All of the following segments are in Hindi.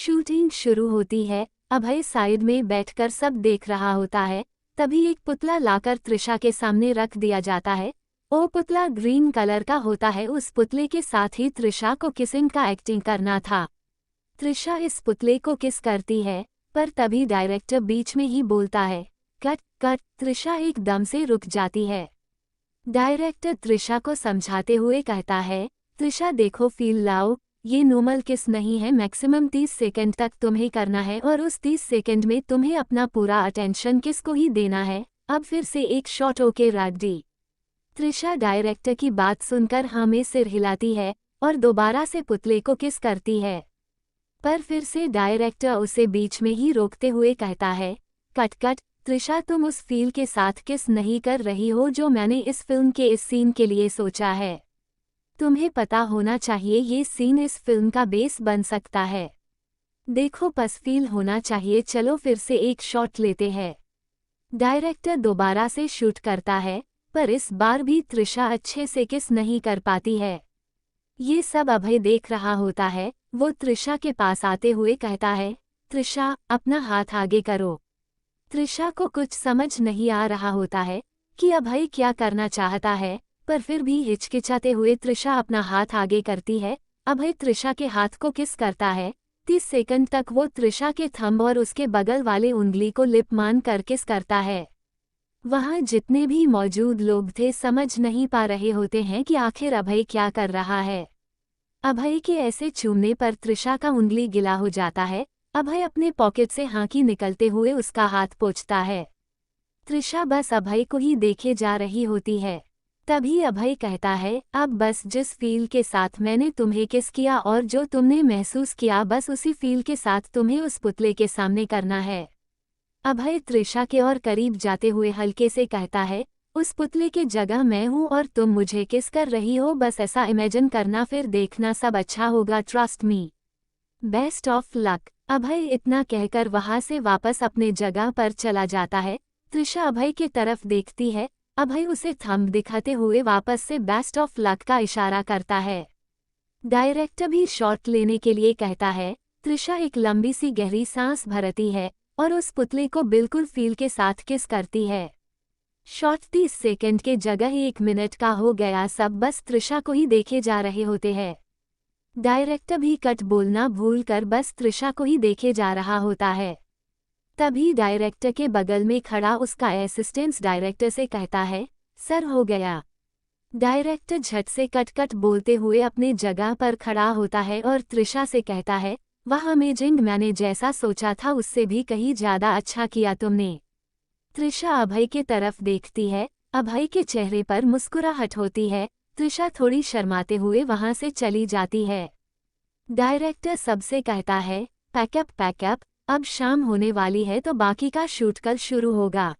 शूटिंग शुरू होती है। अभय साइड में बैठकर सब देख रहा होता है। तभी एक पुतला लाकर त्रिशा के सामने रख दिया जाता है। वो पुतला ग्रीन कलर का होता है। उस पुतले के साथ ही त्रिशा को किसिंग का एक्टिंग करना था। त्रिशा इस पुतले को किस करती है, पर तभी डायरेक्टर बीच में ही बोलता है, कट कट। त्रिशा एकदम से रुक जाती है। डायरेक्टर त्रिशा को समझाते हुए कहता है, त्रिशा देखो, फील लाओ, ये नॉर्मल किस नहीं है। मैक्सिमम 30 सेकंड तक तुम्हें करना है और उस 30 सेकंड में तुम्हें अपना पूरा अटेंशन किस को ही देना है। अब फिर से एक shot okay ready. Trisha director की बात सुनकर हाँ में सिर हिलाती है और दोबारा से पुतले को किस करती है। पर फिर से डायरेक्टर उसे बीच में ही रोकते हुए कहता है, कट कट। त्रिशा, तुम उस फील के साथ किस नहीं कर रही हो जो मैंने इस फिल्म के इस सीन के लिए सोचा है। तुम्हें पता होना चाहिए ये सीन इस फिल्म का बेस बन सकता है। देखो, बस फील होना चाहिए। चलो फिर से एक शॉट लेते हैं। डायरेक्टर दोबारा से शूट करता है, पर इस बार भी त्रिशा अच्छे से किस नहीं कर पाती है। ये सब अभय देख रहा होता है। वो त्रिशा के पास आते हुए कहता है, त्रिशा, अपना हाथ आगे करो। त्रिशा को कुछ समझ नहीं आ रहा होता है कि अभय क्या करना चाहता है, पर फिर भी हिचकिचाते हुए त्रिशा अपना हाथ आगे करती है। अभय त्रिशा के हाथ को किस करता है। 30 सेकंड तक वो त्रिशा के थंब और उसके बगल वाले उंगली को लिप मान कर किस करता है। वहाँ जितने भी मौजूद लोग थे समझ नहीं पा रहे होते हैं कि आखिर अभय क्या कर रहा है। अभय के ऐसे चूमने पर त्रिशा का उंगली गिला हो जाता है। अभय अपने पॉकेट से हाँकी निकलते हुए उसका हाथ पोंछता है। त्रिशा बस अभय को ही देखे जा रही होती है। तभी अभय कहता है, अब बस जिस फील के साथ मैंने तुम्हें किस किया और जो तुमने महसूस किया, बस उसी फील के साथ तुम्हें उस पुतले के सामने करना है। अभय त्रिशा के और करीब जाते हुए हल्के से कहता है, उस पुतले के जगह मैं हूँ और तुम मुझे किस कर रही हो। बस ऐसा इमेजिन करना, फिर देखना सब अच्छा होगा। Trust me. Best of luck. Abhay इतना कहकर वहां से वापस अपने जगह पर चला जाता है। त्रिशा अभय की तरफ देखती है। अभय उसे थंब दिखाते हुए वापस से बेस्ट ऑफ लक का इशारा करता है। डायरेक्टर भी शॉट लेने के लिए कहता है। त्रिशा एक लंबी सी गहरी सांस भरती है और उस पुतले को बिल्कुल फील के साथ किस करती है। शॉट 30 सेकंड के जगह 1 मिनट का हो गया। सब बस त्रिशा को ही देखे जा रहे होते हैं। डायरेक्टर भी कट बोलना भूलकर बस त्रिशा को ही देखे जा रहा होता है। तभी डायरेक्टर के बगल में खड़ा उसका असिस्टेंट डायरेक्टर से कहता है, सर हो गया। डायरेक्टर झट से कट कट बोलते हुए अपने जगह पर खड़ा होता है और त्रिशा से कहता है, वाह अमेजिंग, मैंने जैसा सोचा था उससे भी कहीं ज्यादा अच्छा किया तुमने। त्रिशा अभय के तरफ देखती है। अभय के चेहरे पर मुस्कुराहट होती है। त्रिशा थोड़ी शर्माते हुए वहां से चली जाती है। डायरेक्टर सबसे कहता है, पैकअप पैकअप, अब शाम होने वाली है तो बाकी का शूट कल शुरू होगा।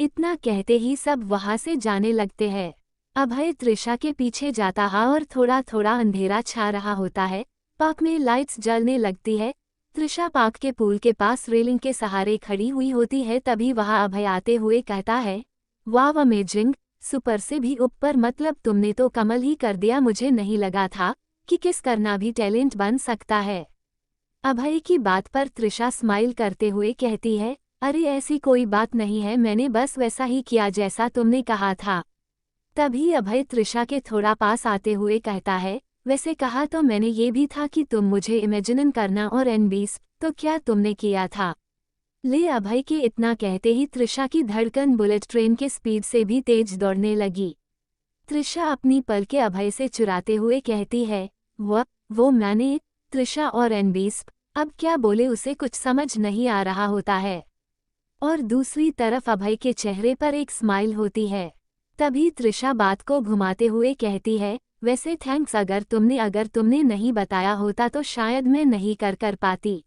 इतना कहते ही सब वहां से जाने लगते हैं। अभय त्रिशा के पीछे जाता है और थोड़ा थोड़ा अंधेरा छा रहा होता है। पार्क में लाइट्स जलने लगती है। त्रिशा पार्क के पूल के पास रेलिंग के सहारे खड़ी हुई होती है। तभी वहां अभय आते हुए कहता है, वाव अमेजिंग, सुपर से भी ऊपर, मतलब तुमने तो कमाल ही कर दिया। मुझे नहीं लगा था कि किस करना भी टैलेंट बन सकता है। अभय की बात पर त्रिशा स्माइल करते हुए कहती है, अरे ऐसी कोई बात नहीं है, मैंने बस वैसा ही किया जैसा तुमने कहा था। तभी अभय त्रिशा के थोड़ा पास आते हुए कहता है, वैसे कहा तो मैंने ये भी था कि तुम मुझे इमेजिन करना और एनबीस, तो क्या तुमने किया था। ले अभय के इतना कहते ही त्रिशा की धड़कन बुलेट ट्रेन के स्पीड से भी तेज दौड़ने लगी। त्रिशा अपनी पलकें अभय से चुराते हुए कहती है, वो मैंने। त्रिशा और एनबीस अब क्या बोले उसे कुछ समझ नहीं आ रहा होता है। और दूसरी तरफ अभय के चेहरे पर एक स्माइल होती है। तभी त्रिशा बात को घुमाते हुए कहती है, वैसे थैंक्स, अगर तुमने नहीं बताया होता तो शायद मैं नहीं कर पाती।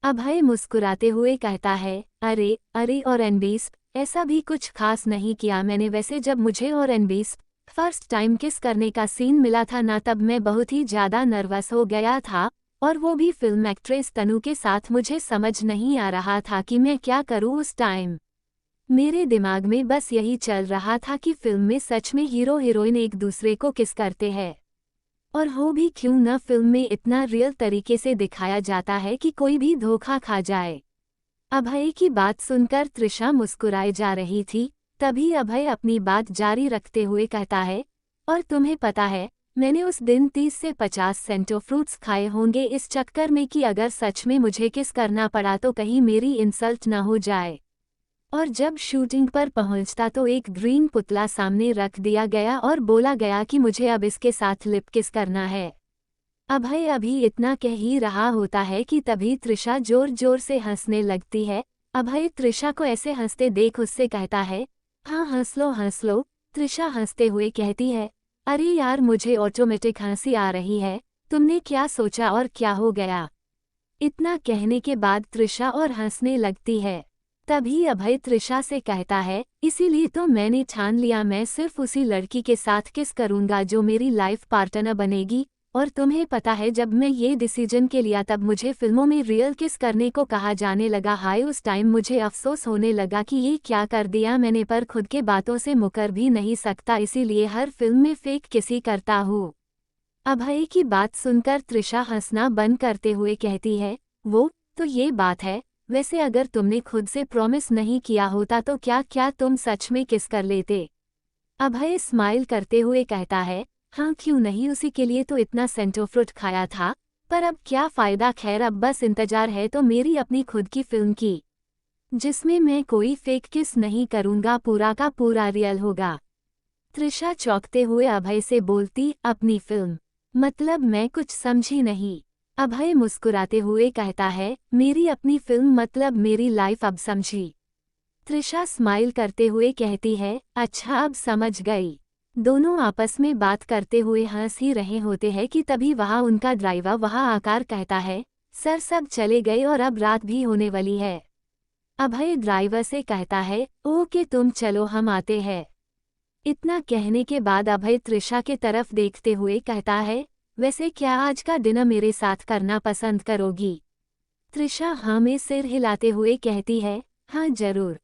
अभय मुस्कुराते हुए कहता है, अरे और एनबीस, ऐसा भी कुछ खास नहीं किया मैंने। वैसे जब मुझे और एनबीस फर्स्ट टाइम किस करने का सीन मिला था ना, तब मैं बहुत ही ज़्यादा नर्वस हो गया था, और वो भी फिल्म एक्ट्रेस तनु के साथ। मुझे समझ नहीं आ रहा था कि मैं क्या करूँ उस टाइम। मेरे दिमाग में बस यही चल रहा था कि फिल्म में सच में हीरो हीरोइन एक दूसरे को किस करते हैं। और हो भी क्यों न, फिल्म में इतना रियल तरीके से दिखाया जाता है कि कोई भी धोखा खा जाए। अभय की बात सुनकर तृषा मुस्कुराए जा रही थी। तभी अभय अपनी बात जारी रखते हुए कहता है, और तुम्हें पता है, मैंने उस दिन 30 से 50 सेंटो फ्रूट्स खाए होंगे इस चक्कर में कि अगर सच में मुझे किस करना पड़ा तो कहीं मेरी इंसल्ट न हो जाए। और जब शूटिंग पर पहुंचता तो एक ग्रीन पुतला सामने रख दिया गया और बोला गया कि मुझे अब इसके साथ लिप किस करना है। अभय अभी इतना कह ही रहा होता है कि तभी तृषा जोर जोर से हंसने लगती है। अभय तृषा को ऐसे हंसते देख उससे कहता है, हाँ हंस लो हंस लो। तृषा हंसते हुए कहती है, अरे यार मुझे ऑटोमेटिक हंसी आ रही है, तुमने क्या सोचा और क्या हो गया। इतना कहने के बाद तृषा और हंसने लगती है। तभी अभय तृषा से कहता है, इसीलिए तो मैंने ठान लिया, मैं सिर्फ उसी लड़की के साथ किस करूंगा जो मेरी लाइफ पार्टनर बनेगी। और तुम्हें पता है जब मैं ये डिसीजन के लिया तब मुझे फिल्मों में रियल किस करने को कहा जाने लगा। हाय उस टाइम मुझे अफसोस होने लगा कि ये क्या कर दिया मैंने, पर खुद के बातों से मुकर भी नहीं सकता, इसीलिए हर फिल्म में फेक किसी करता हूँ। अभय की बात सुनकर तृषा हंसना बंद करते हुए कहती है, वो तो ये बात है, वैसे अगर तुमने खुद से प्रॉमिस नहीं किया होता तो क्या क्या तुम सच में किस कर लेते। अभय स्माइल करते हुए कहता है, हाँ क्यों नहीं, उसी के लिए तो इतना सेंटोफ्रूट खाया था। पर अब क्या फ़ायदा, खैर अब बस इंतजार है तो मेरी अपनी खुद की फिल्म की, जिसमें मैं कोई फेक किस नहीं करूँगा, पूरा का पूरा रियल होगा। तृषा चौंकते हुए अभय से बोलती, अपनी फिल्म मतलब मैं कुछ समझी नहीं। अभय मुस्कुराते हुए कहता है, मेरी अपनी फिल्म मतलब मेरी लाइफ, अब समझी। तृषा स्माइल करते हुए कहती है, अच्छा अब समझ गई। दोनों आपस में बात करते हुए हंस ही रहे होते हैं कि तभी वहाँ उनका ड्राइवर वहाँ आकर कहता है, सर सब चले गए और अब रात भी होने वाली है। अभय ड्राइवर से कहता है, ओके तुम चलो हम आते हैं। इतना कहने के बाद अभय तृषा के तरफ देखते हुए कहता है, वैसे क्या आज का डिनर मेरे साथ करना पसंद करोगी। तृषा हाँ में सिर हिलाते हुए कहती है, हाँ जरूर।